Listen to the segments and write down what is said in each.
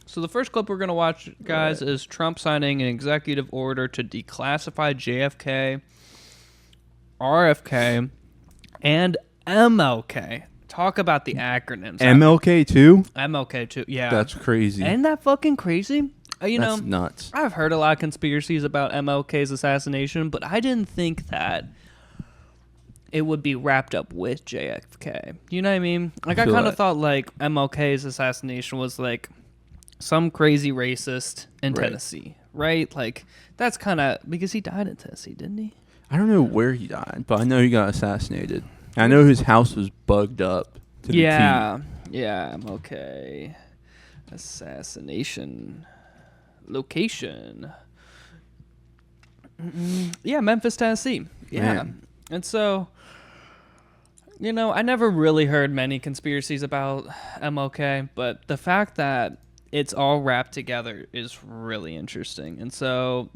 So the first clip we're going to watch, guys, is Trump signing an executive order to declassify JFK, RFK, and MLK. Talk about the acronyms. MLK too? MLK too, yeah. That's crazy. Ain't that fucking crazy? That's nuts. I've heard a lot of conspiracies about MLK's assassination, but I didn't think that it would be wrapped up with JFK. You know what I mean? Like, I kind of thought, like, MLK's assassination was, like, some crazy racist in Tennessee, right? Like, that's kind of... Because he died in Tennessee, didn't he? I don't know where he died, but I know he got assassinated. I know his house was bugged up to the T. Yeah, MLK. Assassination... location. Yeah, Memphis, Tennessee. Yeah. Man. And so, I never really heard many conspiracies about MLK, but the fact that it's all wrapped together is really interesting. And so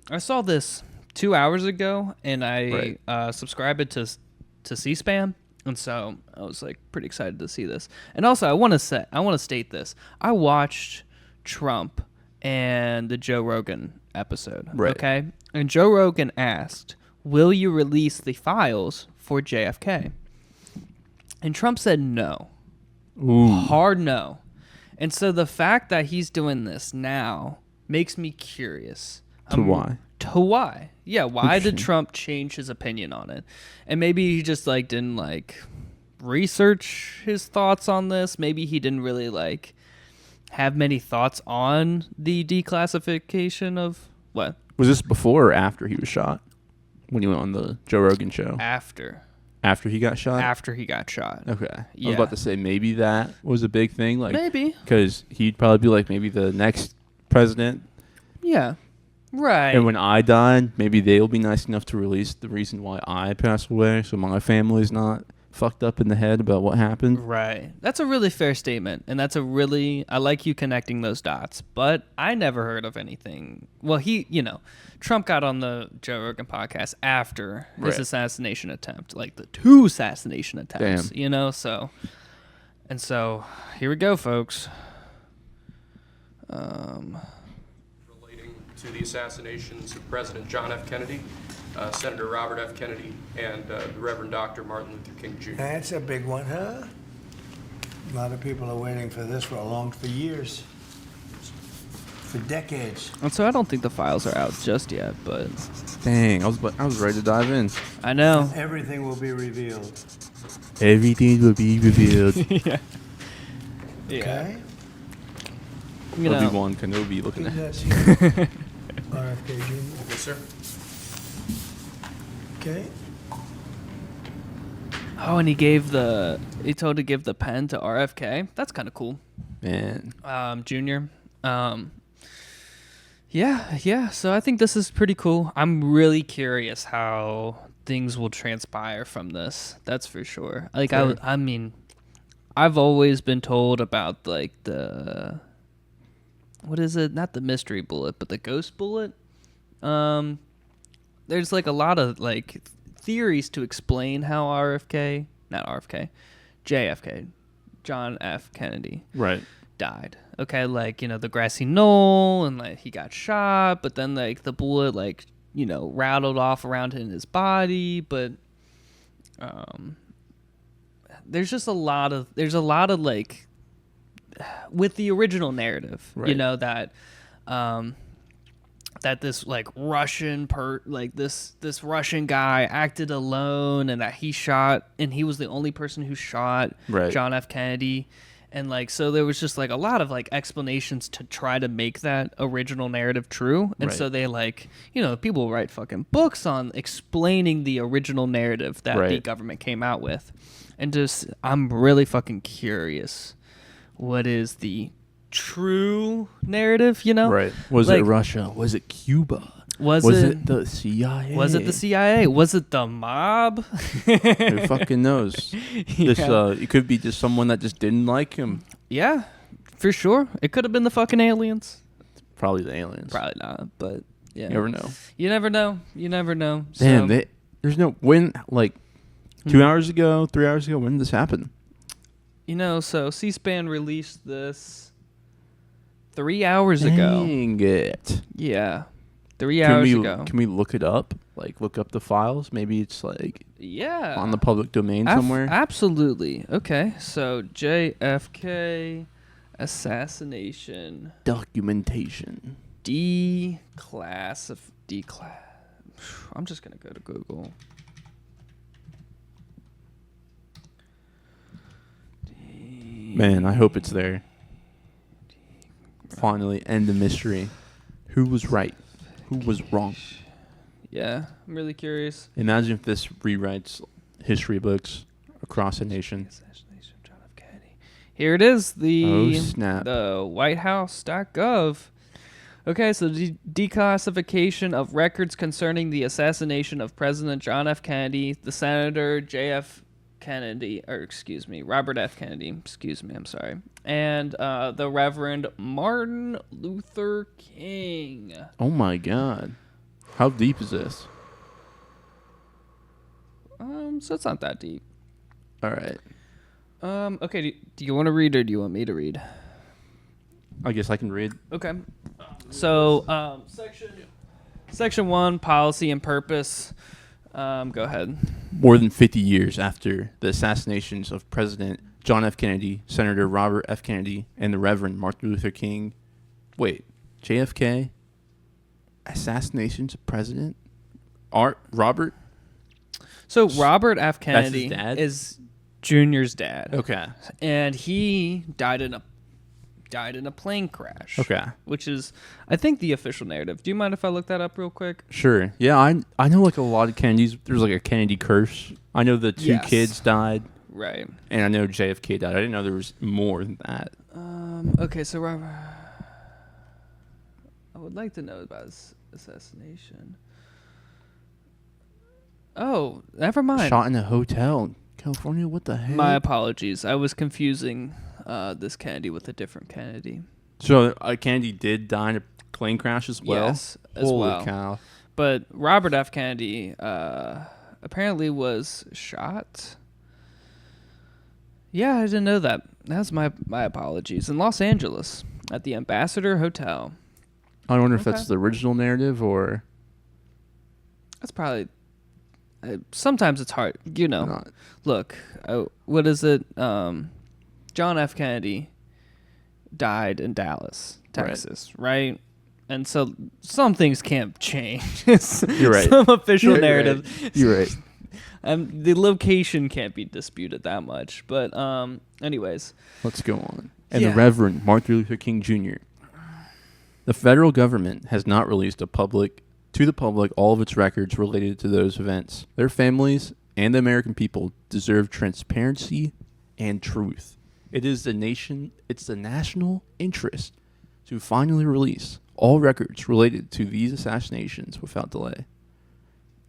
I saw this 2 hours ago, and I subscribed to C-SPAN. And so I was like pretty excited to see this. And also I want to state this. I watched Trump and the Joe Rogan episode. Right. Okay. And Joe Rogan asked, will you release the files for JFK? And Trump said no. Ooh. Hard no. And so the fact that he's doing this now makes me curious. Why? To why? Yeah, why did Trump change his opinion on it? And maybe he just didn't research his thoughts on this. Maybe he didn't really have many thoughts on the declassification of what? Was this before or after he was shot? When he went on the Joe Rogan show? After. After he got shot? After he got shot. Okay. Yeah. I was about to say maybe that was a big thing. Maybe. Because he'd probably be maybe the next president. Yeah. Right. And when I died, maybe they'll be nice enough to release the reason why I passed away so my family's not fucked up in the head about what happened. Right. That's a really fair statement. And I like you connecting those dots. But I never heard of anything. Well, Trump got on the Joe Rogan podcast after his assassination attempt. The 2 assassination attempts. Damn. So. And so, here we go, folks. Relating to the assassinations of President John F. Kennedy, Senator Robert F. Kennedy, and the Reverend Dr. Martin Luther King Jr. That's a big one, huh? A lot of people are waiting for this for years. For decades. And so I don't think the files are out just yet, but... Dang, I was ready to dive in. I know. Everything will be revealed. Everything will be revealed. Yeah. Okay? Obi-Wan Kenobi looking at That's here. RFK Jr. Yes, sir. Okay? Oh, and he told to give the pen to RFK. That's kind of cool. Man. Junior. Yeah. So I think this is pretty cool. I'm really curious how things will transpire from this. That's for sure. I mean, I've always been told about the what is it? Not the mystery bullet, but the ghost bullet. There's a lot of theories to explain how JFK, John F. Kennedy, died. Okay, the grassy knoll, and he got shot, but then the bullet rattled off around in his body, but there's a lot of with the original narrative, that this Russian this Russian guy acted alone, and that he was the only person who shot John F. Kennedy, and so there was just a lot of explanations to try to make that original narrative true, and so they people write fucking books on explaining the original narrative that the government came out with, and I'm really fucking curious what is the true narrative, Right. Was it Russia? Was it Cuba? Was it the CIA? Was it the CIA? Was it the mob? Who fucking knows? It could be just someone that just didn't like him. Yeah, for sure. It could have been the fucking aliens. Probably the aliens. Probably not, but yeah. You never know. You never know. Damn, there's no... When, 2 hours ago, 3 hours ago, when did this happen? So C-SPAN released this 3 hours ago. Dang it. Yeah. 3 hours ago. Can we look it up? Like, look up the files? Maybe it's, like, yeah, on the public domain somewhere? Absolutely. Okay, so JFK assassination. Documentation. I'm just going to go to Google. Man, I hope it's there. Finally, end the mystery. Who was right? Who was wrong? Yeah, I'm really curious. Imagine if this rewrites history books across the nation. Assassination of John F. Kennedy. Here it is, Oh, snap. the whitehouse.gov. Okay, so declassification of records concerning the assassination of President John F. Kennedy, the Senator Robert F. Kennedy, I'm sorry, and the Reverend Martin Luther King. Oh, my God. How deep is this? So it's not that deep. All right. Okay, do you want to read or do you want me to read? I guess I can read. Okay. So, section 1, policy and purpose. Go ahead. More than 50 years after the assassinations of President John F. Kennedy, Senator Robert F. Kennedy, and the Reverend Martin Luther King. Wait, JFK? Assassinations of President? Robert? So Robert F. Kennedy his dad? is Junior's dad. Okay. And he died in a plane crash. Okay. Which is, I think, the official narrative. Do you mind if I look that up real quick? Sure. Yeah, I know like a lot of Kennedys. There's like a Kennedy curse. I know the two kids died. Right. And I know JFK died. I didn't know there was more than that. Okay, so Robert, I would like to know about his assassination. Oh, never mind. Shot in a hotel in California? What the heck? My apologies. I was confusing this Kennedy with a different Kennedy. So Kennedy did die in a plane crash as well? Yes, as well. Holy cow. But Robert F. Kennedy apparently was shot. Yeah, I didn't know that. That's my apologies. In Los Angeles at the Ambassador Hotel. I wonder if that's the original narrative or... That's probably... sometimes it's hard. Not. Look, what is it? John F. Kennedy died in Dallas, Texas, right? And so some things can't change. You're right. Some official narrative. Right. You're right. The location can't be disputed that much. But anyways. Let's go on. And the Reverend Martin Luther King Jr. The federal government has not released to the public all of its records related to those events. Their families and the American people deserve transparency and truth. It's the national interest to finally release all records related to these assassinations without delay.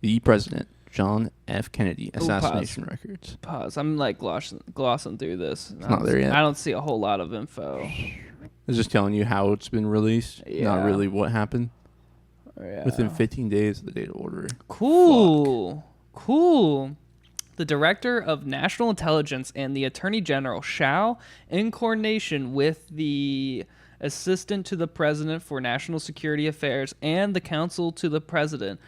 The President John F. Kennedy assassination records. Pause. I'm like glossing through this. It's not there yet. I don't see a whole lot of info. It's just telling you how it's been released, not really what happened. Yeah. Within 15 days of the date of order. Cool. The Director of National Intelligence and the Attorney General shall, in coordination with the Assistant to the President for National Security Affairs and the Counsel to the President,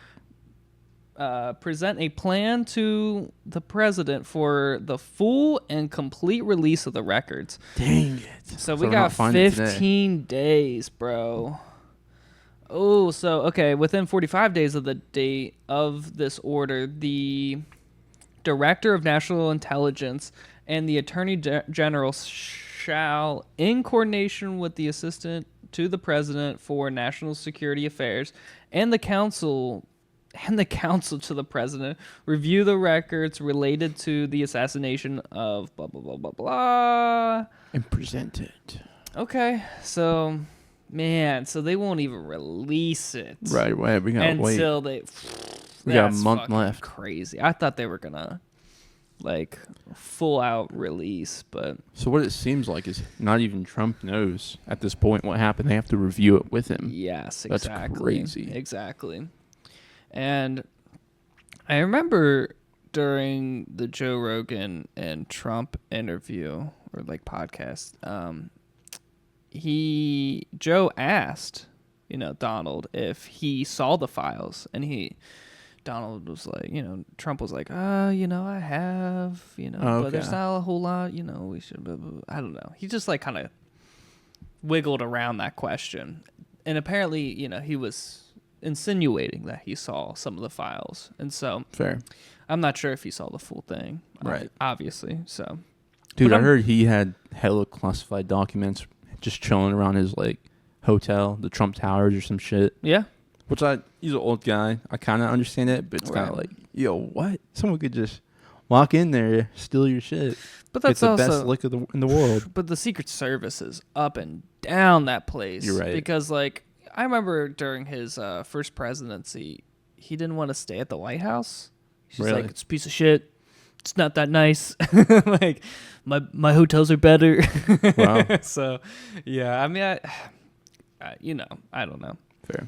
present a plan to the President for the full and complete release of the records. Dang it. So we got 15 days, bro. Oh, so, okay, within 45 days of the date of this order, the Director of National Intelligence and the Attorney General shall, in coordination with the Assistant to the President for National Security Affairs and the Counsel to the President, review the records related to the assassination of blah, blah, blah, blah, blah. And present it. Okay, so... Man, so they won't even release it. Right, we gotta wait. Until we got a month left. Crazy. I thought they were gonna like full out release, but so what it seems like is not even Trump knows at this point what happened. They have to review it with him. Yes, exactly. That's crazy. Exactly. And I remember during the Joe Rogan and Trump interview or like podcast, Joe asked, Donald if he saw the files, and Donald was like, Trump was like, I have, but there's not a whole lot, we should, blah, blah, blah. I don't know. He just like kind of wiggled around that question. And apparently, he was insinuating that he saw some of the files. And so fair. I'm not sure if he saw the full thing. Right. Obviously. So, dude, I heard he had hella classified documents just chilling around his like hotel, the Trump Towers or some shit. Yeah. Which he's an old guy. I kind of understand it, but it's kind of like, yo, what? Someone could just walk in there, steal your shit. But that's it's the also, best lick in the world. But the Secret Service is up and down that place. You're right. Because like I remember during his first presidency, he didn't want to stay at the White House. He's really? like, it's a piece of shit. It's not that nice. Like my hotels are better. Wow. So, yeah. I mean, I don't know. Fair.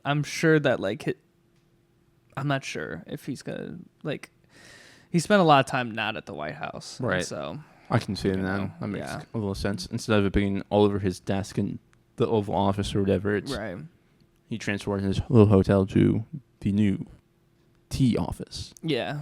I'm sure that like I'm not sure if he's gonna like. He spent a lot of time not at the White House, right? So I can see it now. That makes a little sense. Instead of it being all over his desk in the Oval Office or whatever, it's right. He transferred his little hotel to the new T office. Yeah.